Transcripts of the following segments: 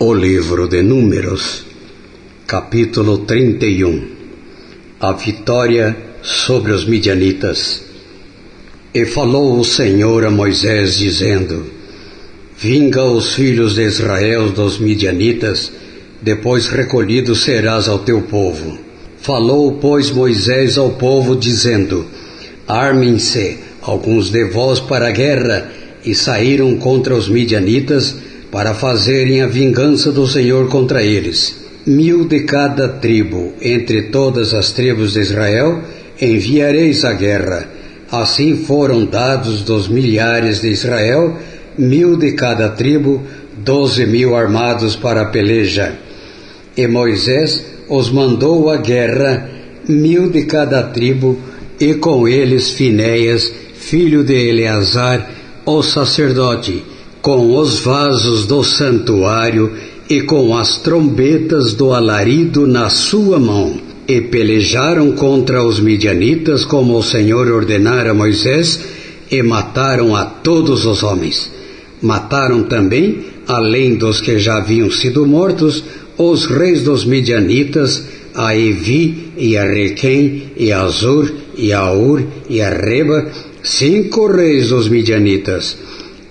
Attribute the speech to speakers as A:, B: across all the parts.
A: O livro de Números, capítulo 31. A vitória sobre os midianitas. E falou o Senhor a Moisés, dizendo: Vinga os filhos de Israel dos midianitas, depois recolhido serás ao teu povo. Falou, pois, Moisés ao povo, dizendo: Armem-se alguns de vós para a guerra, e saíram contra os midianitas, para fazerem a vingança do Senhor contra eles. 1000 de cada tribo, entre todas as tribos de Israel, enviareis à guerra. Assim foram dados dos milhares de Israel, 1000 de cada tribo, 12.000 armados para a peleja. E Moisés os mandou à guerra, 1000 de cada tribo, e com eles Finéias, filho de Eleazar, o sacerdote, com os vasos do santuário e com as trombetas do alarido na sua mão. E pelejaram contra os midianitas como o Senhor ordenara a Moisés, e mataram a todos os homens. Mataram também, além dos que já haviam sido mortos, os reis dos midianitas, a Evi e a Requém e a Zur e a Ur e a Reba, 5 reis dos midianitas.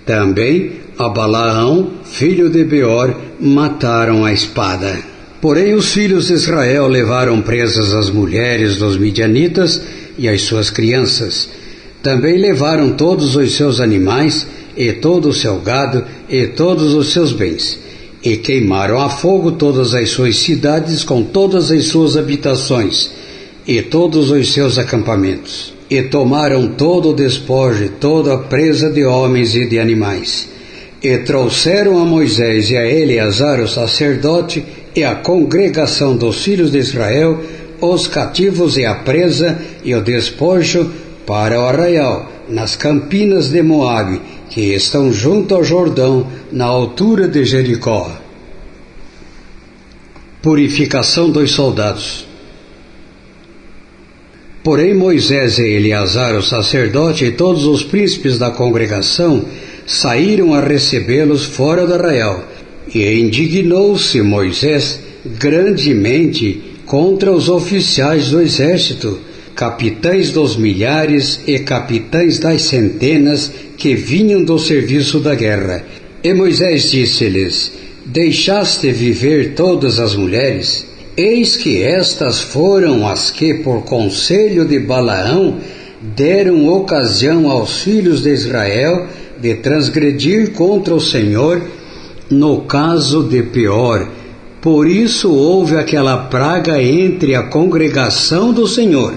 A: Também a Balaão, filho de Beor, mataram a espada. Porém os filhos de Israel levaram presas as mulheres dos midianitas e as suas crianças. Também levaram todos os seus animais, e todo o seu gado, e todos os seus bens. E queimaram a fogo todas as suas cidades com todas as suas habitações, e todos os seus acampamentos. E tomaram todo o despojo, toda a presa de homens e de animais. E trouxeram a Moisés e a Eleazar, o sacerdote, e a congregação dos filhos de Israel, os cativos e a presa e o despojo, para o arraial, nas campinas de Moabe, que estão junto ao Jordão, na altura de Jericó. Purificação dos soldados. Porém Moisés e Eleazar, o sacerdote, e todos os príncipes da congregação saíram a recebê-los fora do arraial. E indignou-se Moisés grandemente contra os oficiais do exército, capitães dos milhares e capitães das centenas que vinham do serviço da guerra. E Moisés disse-lhes: Deixaste viver todas as mulheres? Eis que estas foram as que, por conselho de Balaão, deram ocasião aos filhos de Israel de transgredir contra o Senhor no caso de Peor. Por isso houve aquela praga entre a congregação do Senhor.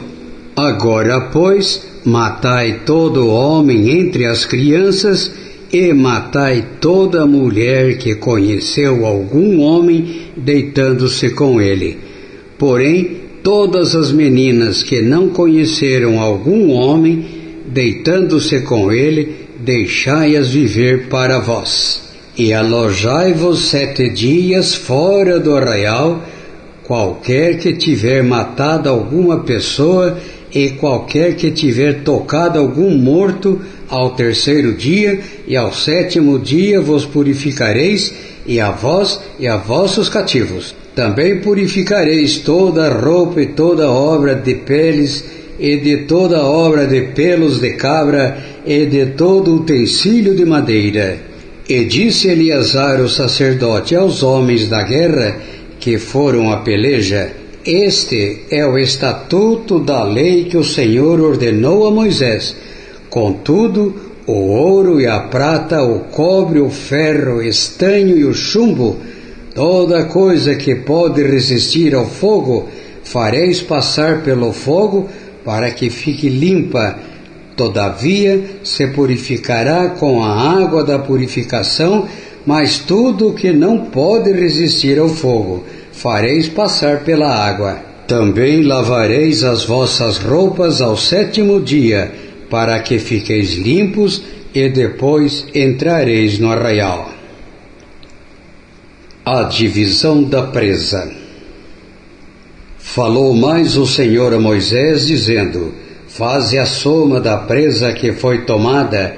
A: Agora, pois, matai todo homem entre as crianças, e matai toda mulher que conheceu algum homem deitando-se com ele. Porém, todas as meninas que não conheceram algum homem deitando-se com ele, deixai-as viver para vós. E alojai-vos 7 dias fora do arraial, qualquer que tiver matado alguma pessoa, e qualquer que tiver tocado algum morto, ao 3º dia e ao 7º dia vos purificareis, e a vós e a vossos cativos. Também purificareis toda a roupa e toda a obra de peles, e de toda a obra de pelos de cabra, e de todo utensílio de madeira. E disse Eleazar o sacerdote aos homens da guerra que foram à peleja: Este é o estatuto da lei que o Senhor ordenou a Moisés. Contudo, o ouro e a prata, o cobre, o ferro, o estanho e o chumbo, toda coisa que pode resistir ao fogo, fareis passar pelo fogo, para que fique limpa. Todavia se purificará com a água da purificação, mas tudo o que não pode resistir ao fogo, fareis passar pela água. Também lavareis as vossas roupas ao 7º dia, para que fiqueis limpos, e depois entrareis no arraial. A divisão da presa. Falou mais o Senhor a Moisés, dizendo: Faze a soma da presa que foi tomada,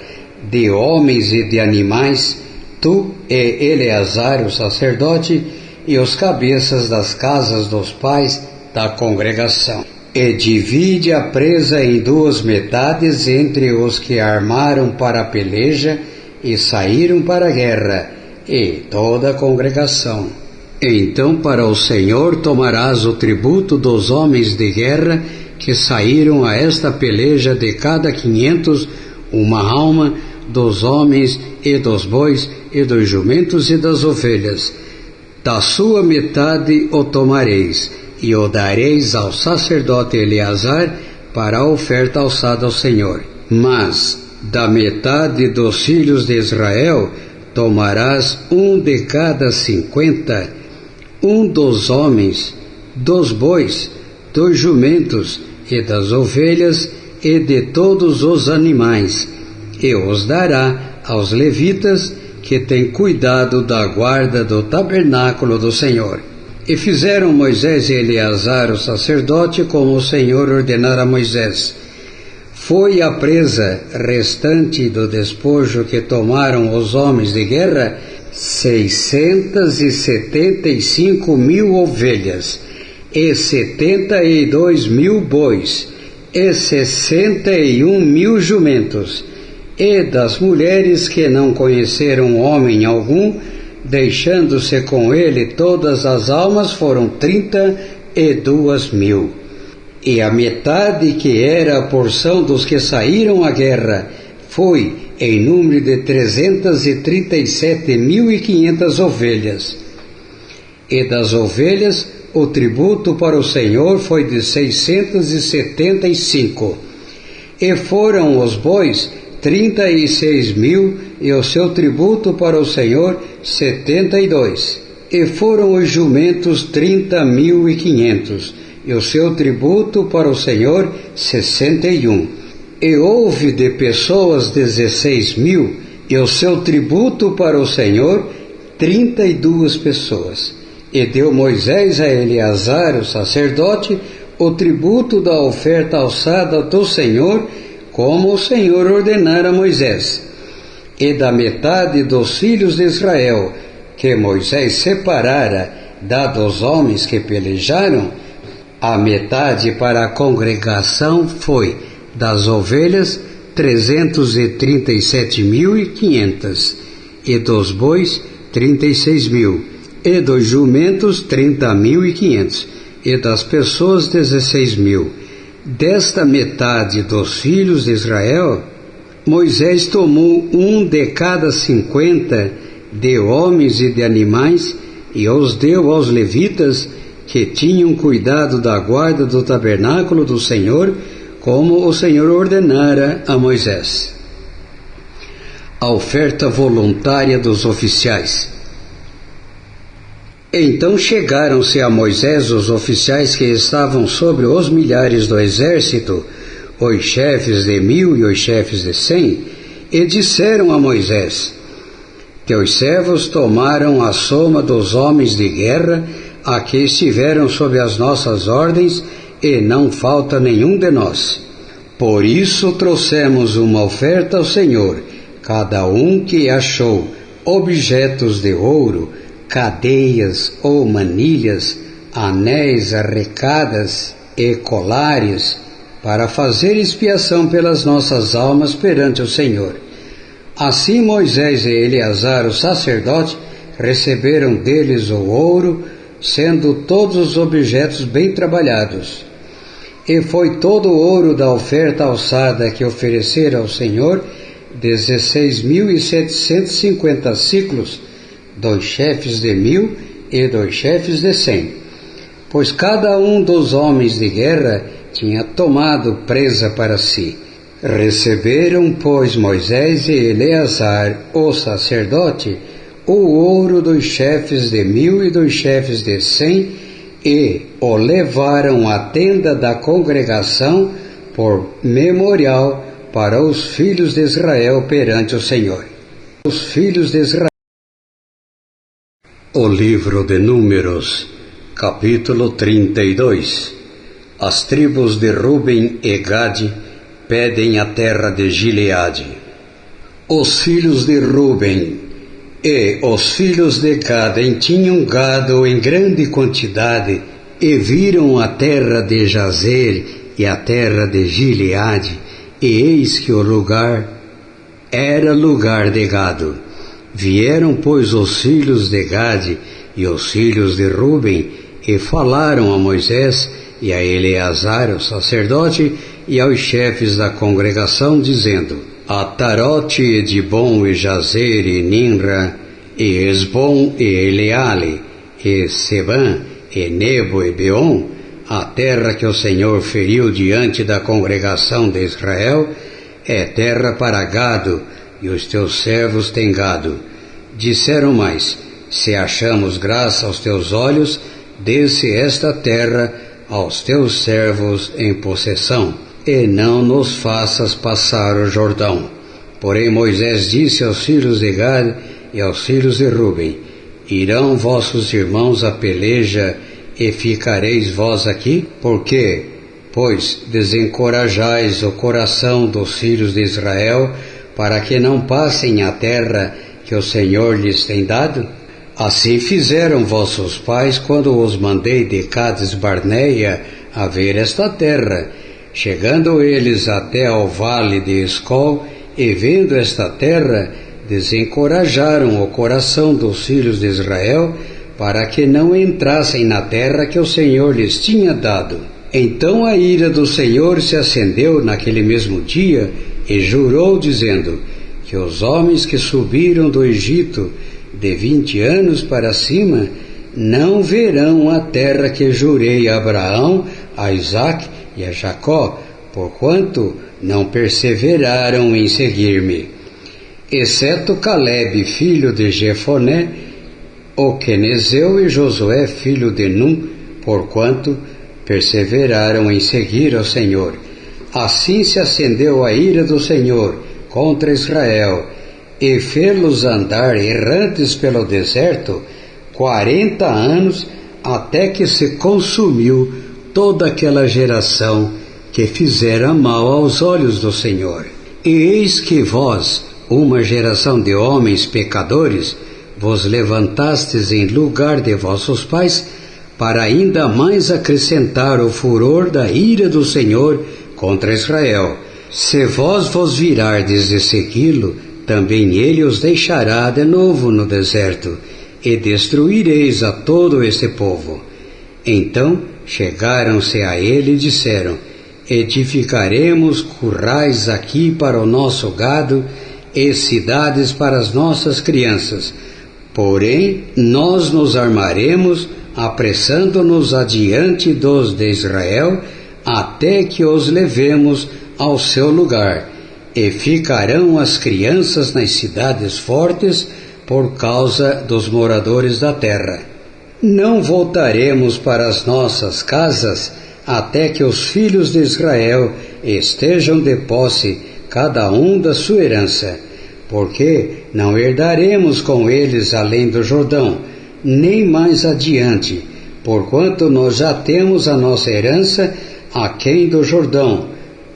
A: de homens e de animais, tu e Eleazar, o sacerdote, e os cabeças das casas dos pais da congregação. E divide a presa em 2 metades entre os que armaram para a peleja e saíram para a guerra, e toda a congregação. Então para o Senhor tomarás o tributo dos homens de guerra que saíram a esta peleja, de cada 500 uma alma, dos homens e dos bois e dos jumentos e das ovelhas. Da sua metade o tomareis, e o dareis ao sacerdote Eleazar para a oferta alçada ao Senhor. Mas da metade dos filhos de Israel tomarás 1 de cada 50, 1 dos homens, dos bois, dos jumentos e das ovelhas e de todos os animais, e os dará aos levitas que têm cuidado da guarda do tabernáculo do Senhor. E fizeram Moisés e Eleazar o sacerdote como o Senhor ordenara a Moisés. Foi a presa restante do despojo que tomaram os homens de guerra 675.000 ovelhas, e 72.000 bois, e 61.000 jumentos, e das mulheres que não conheceram homem algum, deixando-se com ele todas as almas, foram 32.000. E a metade que era a porção dos que saíram à guerra foi em número de 337.500 ovelhas. E das ovelhas o tributo para o Senhor foi de 675. E foram os bois 36.000, e o seu tributo para o Senhor 72. E foram os jumentos 30.500, e o seu tributo para o Senhor 61. E houve de pessoas 16.000, e o seu tributo para o Senhor 32 pessoas. E deu Moisés a Eleazar, o sacerdote, o tributo da oferta alçada do Senhor, como o Senhor ordenara a Moisés. E da metade dos filhos de Israel, que Moisés separara, dado aos homens que pelejaram, a metade para a congregação foi das ovelhas 337.500, e dos bois 36.000, e dos jumentos 30.500, e das pessoas 16.000. Desta metade dos filhos de Israel, Moisés tomou 1 de cada 50 de homens e de animais, e os deu aos levitas que tinham cuidado da guarda do tabernáculo do Senhor, como o Senhor ordenara a Moisés. A oferta voluntária dos oficiais. Então chegaram-se a Moisés os oficiais que estavam sobre os milhares do exército, os chefes de 1000 e os chefes de 100, e disseram a Moisés: Teus servos tomaram a soma dos homens de guerra a que estiveram sob as nossas ordens, e não falta nenhum de nós. Por isso trouxemos uma oferta ao Senhor, cada um que achou objetos de ouro, cadeias ou manilhas, anéis, arrecadas e colares, para fazer expiação pelas nossas almas perante o Senhor. Assim Moisés e Eleazar, o sacerdote, receberam deles o ouro, sendo todos os objetos bem trabalhados. E foi todo o ouro da oferta alçada que ofereceram ao Senhor 16.750 siclos, dos chefes de 1000 e dos chefes de 100, pois cada um dos homens de guerra tinha tomado presa para si. Receberam, pois, Moisés e Eleazar, o sacerdote, o ouro dos chefes de 1000 e dos chefes de 100, e o levaram à tenda da congregação por memorial para os filhos de Israel perante o Senhor. Os filhos de Israel. O livro de Números, capítulo 32. As tribos de Ruben e Gade pedem a terra de Gileade. Os filhos de Ruben, E os filhos de Gad tinham gado em grande quantidade, e viram a terra de Jazer e a terra de Gileade, e eis que o lugar era lugar de gado. Vieram, pois, os filhos de Gade e os filhos de Ruben, e falaram a Moisés e a Eleazar, o sacerdote, e aos chefes da congregação, dizendo: Atarote, e Dibon, e Jazer, e Ninra, e Esbom, e Eleale, e Sebã, e Nebo, e Beon, a terra que o Senhor feriu diante da congregação de Israel, é terra para gado, e os teus servos têm gado. Disseram mais: se achamos graça aos teus olhos, dê-se esta terra aos teus servos em possessão, e não nos faças passar o Jordão. Porém Moisés disse aos filhos de Gad e aos filhos de Ruben: irão vossos irmãos à peleja, e ficareis vós aqui? Por quê? Pois desencorajais o coração dos filhos de Israel, para que não passem a terra que o Senhor lhes tem dado? Assim fizeram vossos pais quando os mandei de Cades Barneia a ver esta terra. Chegando eles até ao vale de Escol, e vendo esta terra, desencorajaram o coração dos filhos de Israel, para que não entrassem na terra que o Senhor lhes tinha dado. Então a ira do Senhor se acendeu naquele mesmo dia, e jurou, dizendo: que os homens que subiram do Egito de 20 anos para cima não verão a terra que jurei a Abraão, a Isaque e a Jacó, porquanto não perseveraram em seguir-me, exceto Calebe, filho de Jefoné, o quenezeu, e Josué, filho de Num, porquanto perseveraram em seguir ao Senhor. Assim se acendeu a ira do Senhor contra Israel, e fê-los andar errantes pelo deserto 40 anos, até que se consumiu toda aquela geração que fizera mal aos olhos do Senhor. E eis que vós, uma geração de homens pecadores, vos levantastes em lugar de vossos pais, para ainda mais acrescentar o furor da ira do Senhor contra Israel. Se vós vos virardes de segui-lo, também ele os deixará de novo no deserto, e destruireis a todo este povo. Então chegaram-se a ele e disseram: edificaremos currais aqui para o nosso gado, e cidades para as nossas crianças. Porém, nós nos armaremos, apressando-nos adiante dos de Israel, até que os levemos ao seu lugar, e ficarão as crianças nas cidades fortes, por causa dos moradores da terra. Não voltaremos para as nossas casas, até que os filhos de Israel estejam de posse, cada um da sua herança, porque não herdaremos com eles além do Jordão, nem mais adiante, porquanto nós já temos a nossa herança aquém do Jordão,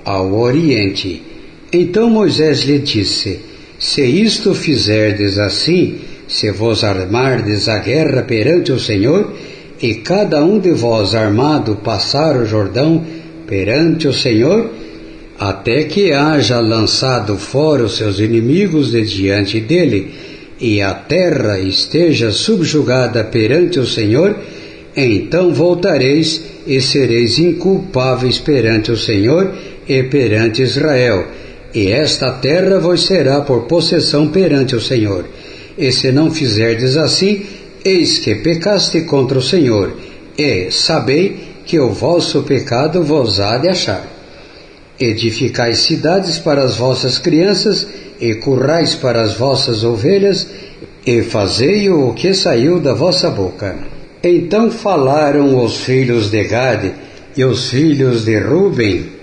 A: ao oriente. Então Moisés lhe disse: se isto fizerdes assim, se vos armardes a guerra perante o Senhor, e cada um de vós armado passar o Jordão perante o Senhor, até que haja lançado fora os seus inimigos de diante dele, e a terra esteja subjugada perante o Senhor, então voltareis e sereis inculpáveis perante o Senhor e perante Israel, e esta terra vos será por possessão perante o Senhor. E se não fizerdes assim, eis que pecaste contra o Senhor, e sabei que o vosso pecado vos há de achar. Edificai cidades para as vossas crianças, e currais para as vossas ovelhas, e fazei o que saiu da vossa boca. Então falaram os filhos de Gade e os filhos de Ruben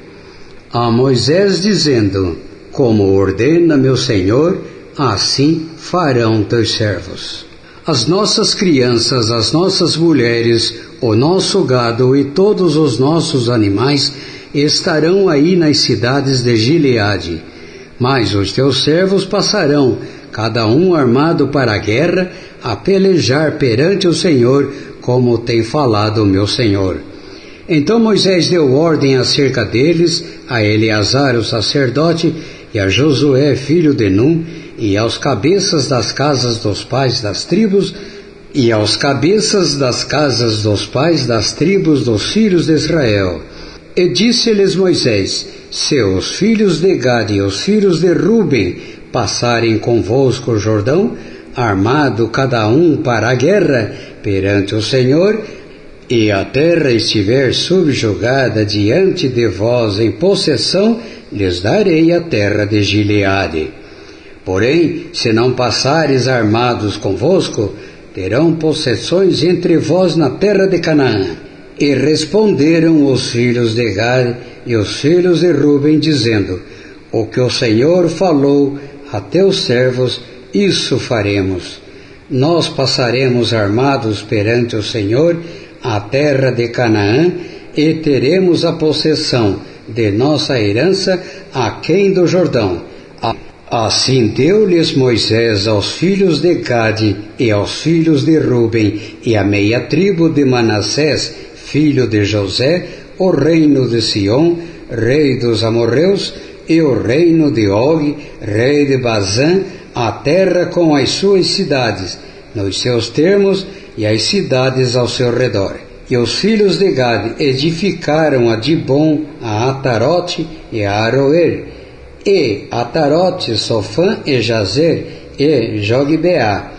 A: a Moisés, dizendo: como ordena meu Senhor, assim farão teus servos. As nossas crianças, as nossas mulheres, o nosso gado e todos os nossos animais estarão aí nas cidades de Gileade, mas os teus servos passarão, cada um armado para a guerra, a pelejar perante o Senhor, como tem falado o meu Senhor. Então Moisés deu ordem acerca deles a Eleazar o sacerdote e a Josué filho de Num, e aos cabeças das casas dos pais das tribos, das tribos dos filhos de Israel. E disse-lhes Moisés: se os filhos de Gade e os filhos de Ruben passarem convosco o Jordão, armado cada um para a guerra perante o Senhor, e a terra estiver subjugada diante de vós em possessão, lhes darei a terra de Gileade. Porém, se não passares armados convosco, terão possessões entre vós na terra de Canaã. E responderam os filhos de Gade e os filhos de Ruben, dizendo: o que o Senhor falou a teus servos, isso faremos. Nós passaremos armados perante o Senhor a terra de Canaã, e teremos a possessão de nossa herança aquém do Jordão. Assim deu-lhes Moisés aos filhos de Gade e aos filhos de Ruben e a meia tribo de Manassés, filho de José, o reino de Sion, rei dos amorreus, e o reino de Og, rei de Bazã, a terra com as suas cidades, nos seus termos, e as cidades ao seu redor. E os filhos de Gade edificaram a Dibom, a Atarote e a Aroer, e Atarote, Sofã e Jazer, e Jogbeá,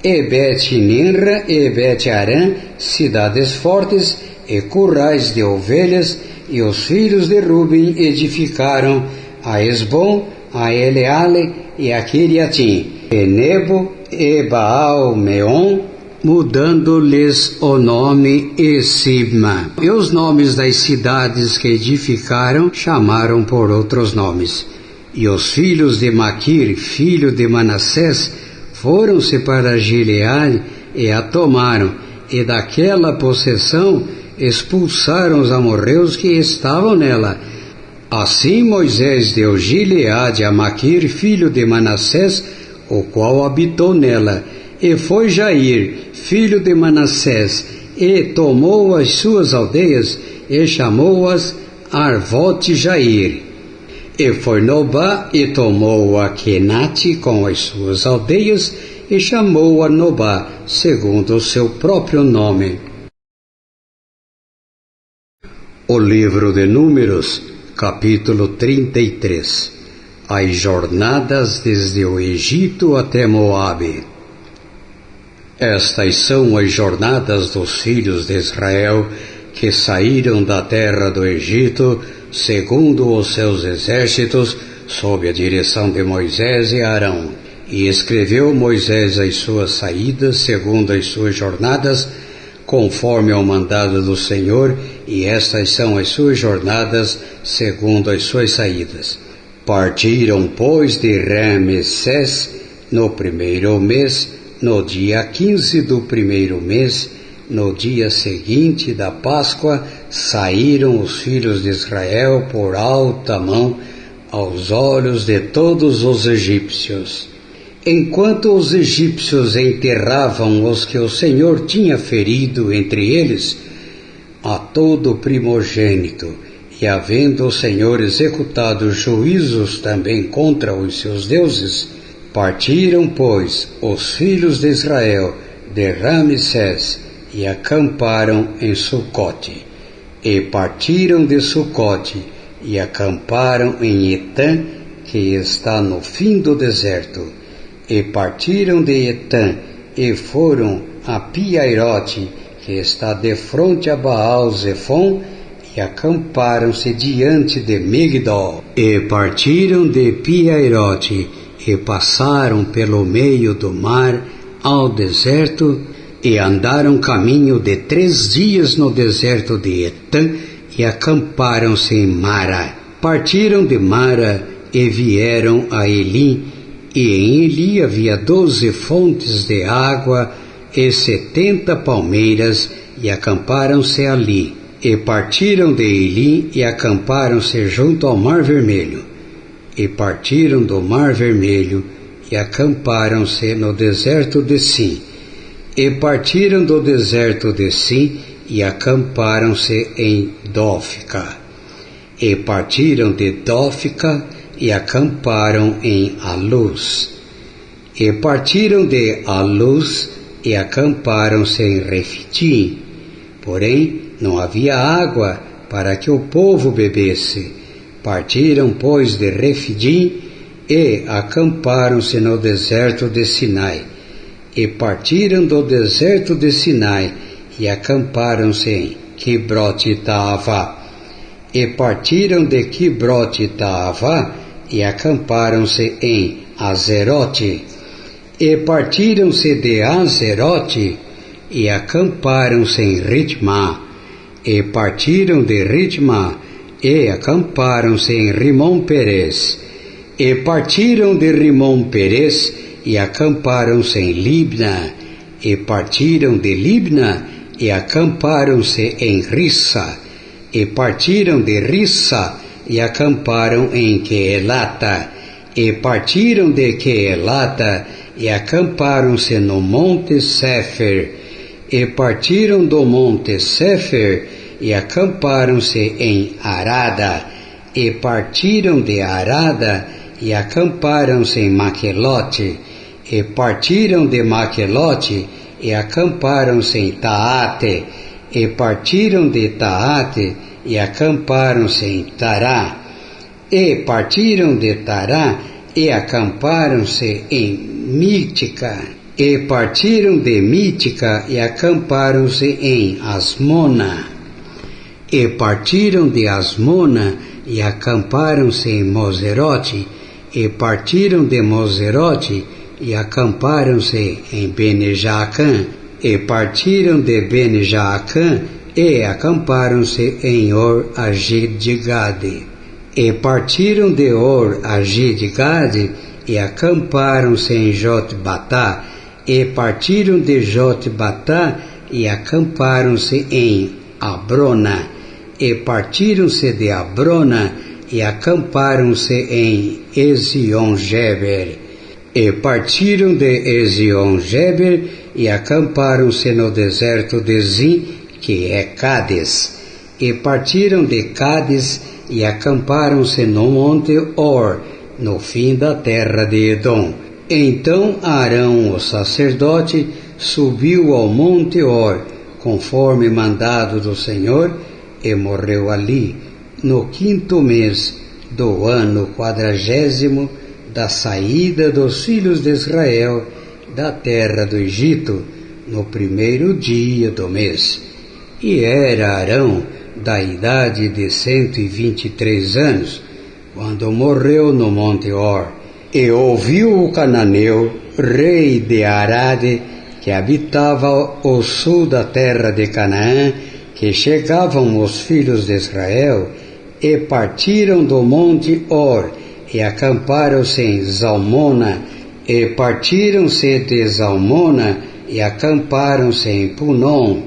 A: e Bet-Ninra e Bet-Arã, cidades fortes, e currais de ovelhas. E os filhos de Ruben edificaram a Esbom, a Eleale e a Kiriatim, e Nebo e Baal-Meon, mudando-lhes o nome Esibma. E os nomes das cidades que edificaram chamaram por outros nomes. E os filhos de Maquir, filho de Manassés, foram-se para Gileade e a tomaram, e daquela possessão expulsaram os amorreus que estavam nela. Assim Moisés deu Gileade a Maquir, filho de Manassés, o qual habitou nela. E foi Jair, filho de Manassés, e tomou as suas aldeias, e chamou-as Arvote Jair. E foi Nobá, e tomou a Quenate com as suas aldeias, e chamou-a Nobá, segundo o seu próprio nome. O livro de Números, capítulo 33. As jornadas desde o Egito até Moabe. Estas são as jornadas dos filhos de Israel que saíram da terra do Egito, segundo os seus exércitos, sob a direção de Moisés e Arão. E escreveu Moisés as suas saídas, segundo as suas jornadas, conforme ao mandado do Senhor, e estas são as suas jornadas, segundo as suas saídas. Partiram, pois, de Ramessés, no primeiro mês, no dia 15 do primeiro mês, no dia seguinte da Páscoa, saíram os filhos de Israel por alta mão aos olhos de todos os egípcios. Enquanto os egípcios enterravam os que o Senhor tinha ferido entre eles, a todo primogênito, e havendo o Senhor executado juízos também contra os seus deuses, partiram, pois, os filhos de Israel de Ramessés e acamparam em Sucote. E partiram de Sucote e acamparam em Etã, que está no fim do deserto. E partiram de Etã e foram a Piairote, que está defronte a Baal-Zefon, e acamparam-se diante de Migdol. E partiram de Piairote e passaram pelo meio do mar ao deserto, e andaram caminho de 3 dias no deserto de Etã, e acamparam-se em Mara. Partiram de Mara e vieram a Elim, e em Eli havia 12 fontes de água e 70 palmeiras, e acamparam-se ali. E partiram de Elim e acamparam-se junto ao Mar Vermelho. E partiram do Mar Vermelho e acamparam-se no deserto de Sim. E partiram do deserto de Sim e acamparam-se em Dófica. E partiram de Dófica e acamparam em Aluz. E partiram de Aluz e acamparam-se em Refidim. Porém, não havia água para que o povo bebesse. Partiram, pois, de Refidim e acamparam-se no deserto de Sinai. E partiram do deserto de Sinai e acamparam-se em Quibrote-Taavá. E partiram de Quibrote-Taavá e acamparam-se em Azerote. E partiram-se de Azerote e acamparam-se em Ritmá. E partiram de Ritmá e acamparam-se em Rimon-Perez. E partiram de Rimon-Perez e acamparam-se em Libna. E partiram de Libna e acamparam-se em Rissa. E partiram de Rissa e acamparam em Quelata. E partiram de Quelata e acamparam-se no monte Sefer. E partiram do monte Sefer e acamparam-se em Arada. E partiram de Arada e acamparam-se em Maquelote. E partiram de Maquelote e acamparam-se em Taate. E partiram de Taate e acamparam-se em Tará. E partiram de Tará e acamparam-se em Mítica. E partiram de Mítica e acamparam-se em Asmona. E partiram de Asmona e acamparam-se em Moserote. E partiram de Moserote e acamparam-se em Bene-Jaacã. E partiram de Bene-Jaacã e acamparam-se em Or-Agid-Gade. E partiram de Or-Agid-Gade e acamparam-se em Jotbatá. E partiram de Jotbatá e acamparam-se em Abrona. E partiram-se de Abrona e acamparam-se em Ezion-Geber. E partiram de Ezion-Geber e acamparam-se no deserto de Zim, que é Cádiz. E partiram de Cádiz e acamparam-se no monte Or, no fim da terra de Edom. Então Arão, o sacerdote, subiu ao monte Or, conforme mandado do Senhor, e morreu ali, no 5º mês do ano 40º da saída dos filhos de Israel da terra do Egito, no 1º dia do mês. E era Arão da idade de 123 anos, quando morreu no monte Or. E ouviu o cananeu, rei de Arade, que habitava o sul da terra de Canaã, que chegavam os filhos de Israel, e partiram do monte Or, e acamparam-se em Zalmona, e partiram-se de Zalmona, e acamparam-se em Punom,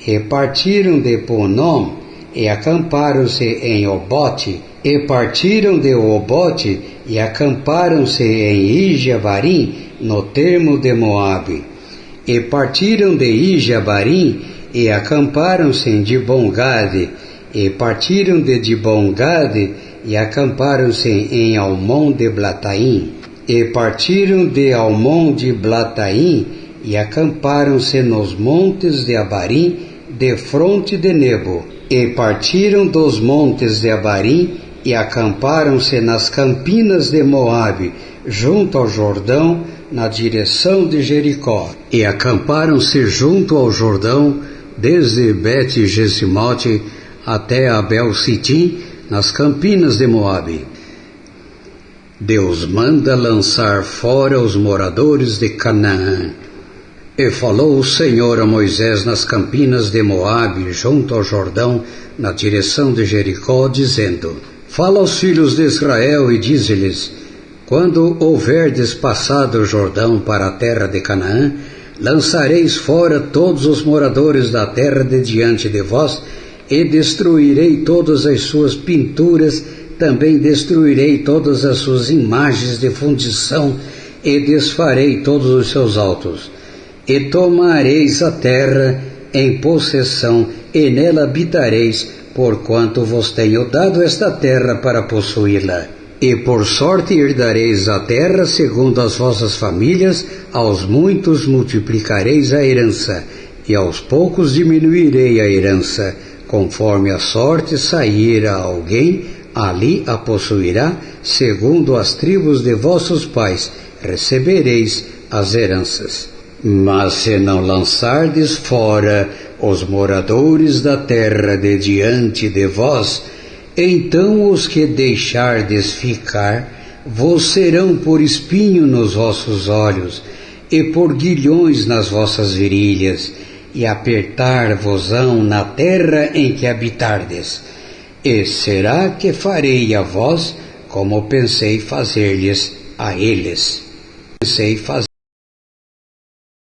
A: e partiram de Punom, e acamparam-se em Obote, e partiram de Obote, e acamparam-se em Ijeabarim, no termo de Moabe. E partiram de Ijeabarim, e acamparam-se em Dibongade, e partiram de Dibongade, e acamparam-se em Almon de Blataim. E partiram de Almon de Blataim, e acamparam-se nos montes de Abarim, defronte de Nebo. E partiram dos montes de Abarim, e acamparam-se nas campinas de Moabe, junto ao Jordão, na direção de Jericó. E acamparam-se junto ao Jordão, desde Bet-Gesimote até Abel-Sitim, nas campinas de Moabe. Deus manda lançar fora os moradores de Canaã. E falou o Senhor a Moisés nas campinas de Moabe, junto ao Jordão, na direção de Jericó, dizendo: Fala aos filhos de Israel e dize-lhes: Quando houverdes passado o Jordão para a terra de Canaã, lançareis fora todos os moradores da terra de diante de vós, e destruirei todas as suas pinturas, também destruirei todas as suas imagens de fundição, e desfarei todos os seus altos. E tomareis a terra em possessão, e nela habitareis, porquanto vos tenho dado esta terra para possuí-la. E por sorte herdareis a terra segundo as vossas famílias, aos muitos multiplicareis a herança, e aos poucos diminuirei a herança, conforme a sorte sair a alguém, ali a possuirá, segundo as tribos de vossos pais, recebereis as heranças. Mas se não lançardes fora os moradores da terra de diante de vós, então os que deixardes ficar vos serão por espinho nos vossos olhos, e por guilhões nas vossas virilhas, e apertar-vos-ão na terra em que habitardes. E será que farei a vós como pensei fazer-lhes a eles.